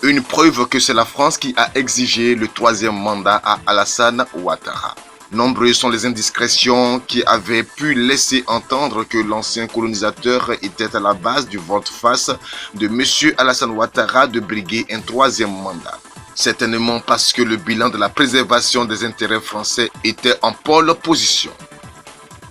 Une preuve que c'est la France qui a exigé le troisième mandat à Alassane Ouattara. Nombreuses sont les indiscrétions qui avaient pu laisser entendre que l'ancien colonisateur était à la base du volte-face de M. Alassane Ouattara de briguer un troisième mandat. Certainement parce que le bilan de la préservation des intérêts français était en pole position.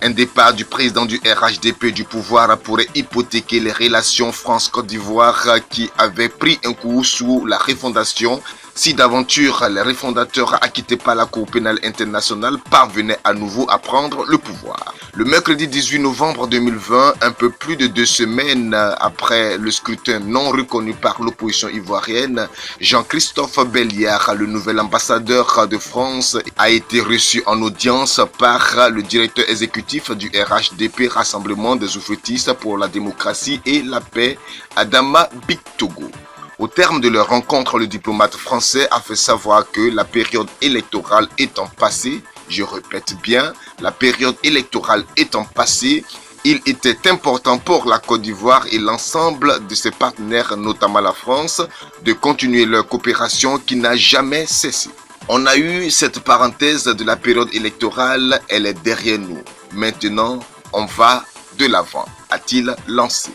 Un départ du président du RHDP du pouvoir pourrait hypothéquer les relations France-Côte d'Ivoire qui avaient pris un coup sous la refondation si d'aventure les refondateurs acquittés par la Cour pénale internationale parvenaient à nouveau à prendre le pouvoir. Le mercredi 18 novembre 2020, un peu plus de 2 semaines après le scrutin non reconnu par l'opposition ivoirienne, Jean-Christophe Belliard, le nouvel ambassadeur de France, a été reçu en audience par le directeur exécutif du RHDP, Rassemblement des oufetistes pour la démocratie et la paix, Adama Bictogo. Au terme de leur rencontre, le diplomate français a fait savoir que la période électorale étant passée, je répète bien, la période électorale étant passée, il était important pour la Côte d'Ivoire et l'ensemble de ses partenaires, notamment la France, de continuer leur coopération qui n'a jamais cessé. On a eu cette parenthèse de la période électorale, elle est derrière nous. Maintenant, on va de l'avant, a-t-il lancé.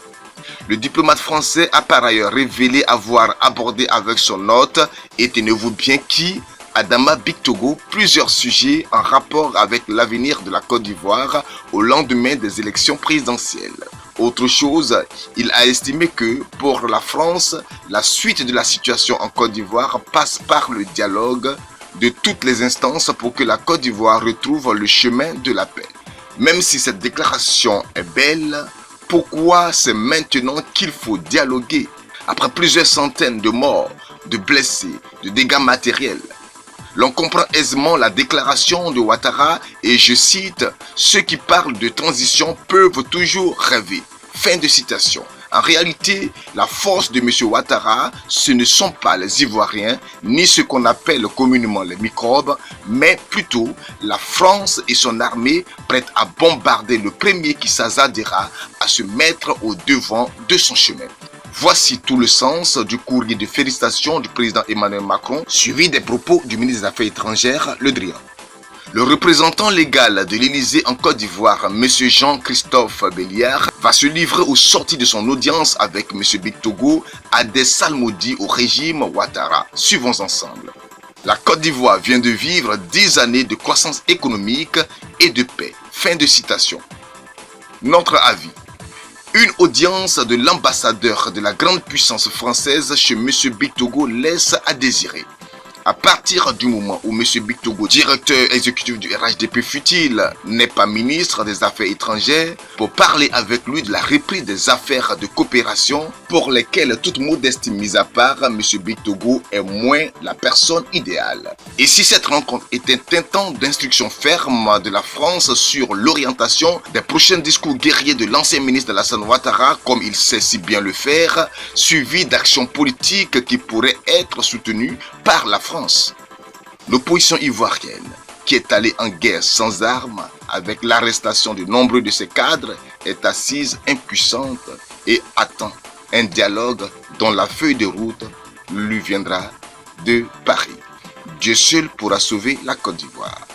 Le diplomate français a par ailleurs révélé avoir abordé avec son hôte, et tenez-vous bien qui, Adama Bictogo, plusieurs sujets en rapport avec l'avenir de la Côte d'Ivoire au lendemain des élections présidentielles. Autre chose, il a estimé que pour la France, la suite de la situation en Côte d'Ivoire passe par le dialogue de toutes les instances pour que la Côte d'Ivoire retrouve le chemin de la paix. Même si cette déclaration est belle, pourquoi c'est maintenant qu'il faut dialoguer? Après plusieurs centaines de morts, de blessés, de dégâts matériels. L'on comprend aisément la déclaration de Ouattara et je cite « Ceux qui parlent de transition peuvent toujours rêver ». Fin de citation. En réalité, la force de M. Ouattara, ce ne sont pas les Ivoiriens, ni ce qu'on appelle communément les microbes, mais plutôt la France et son armée prêtes à bombarder le premier qui s'hasardera à se mettre au devant de son chemin. Voici tout le sens du courrier de félicitations du président Emmanuel Macron, suivi des propos du ministre des Affaires étrangères, Le Drian. Le représentant légal de l'Élysée en Côte d'Ivoire, M. Jean-Christophe Belliard, va se livrer aux sorties de son audience avec M. Bictogo à des salmodies au régime Ouattara. Suivons ensemble. La Côte d'Ivoire vient de vivre 10 années de croissance économique et de paix. Fin de citation. Notre avis. Une audience de l'ambassadeur de la grande puissance française chez M. Bictogo laisse à désirer. À partir du moment où M. Bictogo, directeur exécutif du RHDP fut-il, n'est pas ministre des Affaires étrangères, pour parler avec lui de la reprise des affaires de coopération pour lesquelles toute modestie mise à part, M. Bictogo est moins la personne idéale. Et si cette rencontre est un temps d'instruction ferme de la France sur l'orientation des prochains discours guerriers de l'ancien ministre Alassane Ouattara, comme il sait si bien le faire, suivi d'actions politiques qui pourraient être soutenues par la France. L'opposition ivoirienne, qui est allée en guerre sans armes avec l'arrestation de nombreux de ses cadres, est assise impuissante et attend un dialogue dont la feuille de route lui viendra de Paris. Dieu seul pourra sauver la Côte d'Ivoire.